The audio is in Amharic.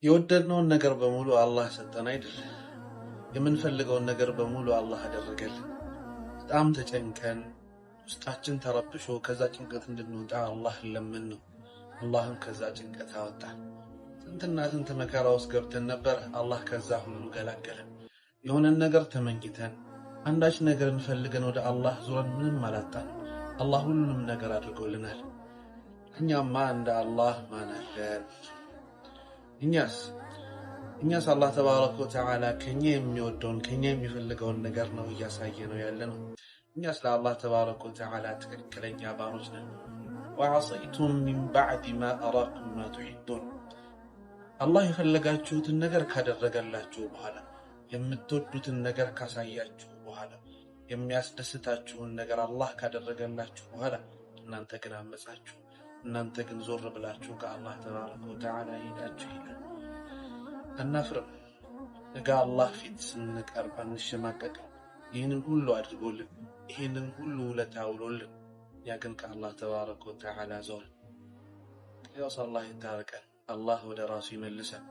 የወደድነውን ነገር በሙሉ አላህ ሰጠን አይደል? የምንፈልገውን ነገር በሙሉ አላህ አደረገልን። በጣም ተጨንቀን ውስጣችን ተረብሾ ከዛ ጭንቀት እንድንወጣ አላህ ለምን ነው። አላህም ከዛ ጭንቀት አወጣን። ስንትና ስንት መከራ ውስጥ ገብተን ነበር። አላህ ከዛ ሁሉ ገላገለን። የሆነን ነገር ተመኝተን አንዳች ነገር እንፈልገን ወደ አላህ ዙረን ምንም አላጣን። አላህ ሁሉንም ነገር አድርጎልናል። እኛማ እንደ አላህ ማን አለን? እኛስ አላህ ተባረከ ወተዓላ ከኛ የሚወደውን ከኛ የሚፈልገውን ነገር ነው እያሳየ ነው ያለነው። እኛስ ለአላህ ተባረከ ወተዓላ ትክክለኛ ባሮች ነን። ወዐሰይቱም ሚን በዕድ ማ አራኩም ማ ቱሒቡን። አላህ የፈለጋችሁትን ነገር ካደረገላችሁ በኋላ የምትወዱትን ነገር ካሳያችሁ በኋላ የሚያስደስታችሁን ነገር አላህ ካደረገላችሁ በኋላ እናንተ ግን አመጻችሁ። እናንተ ግን ዞር ብላችሁ ከአላህ ተባረከ ወተዓላ ሄዳችሁ ይላል። አናፍርም። ነገ አላህ ፊት ስንቀርብ አንሸማቀቅም። ይህንን ሁሉ አድርጎልን ይህንን ሁሉ ውለታ ውሎልን ያ ግን ከአላህ ተባረከ ወተዓላ ዞር። ያውስ አላህ ይታረቀን። አላህ ወደ ራሱ ይመልሰን።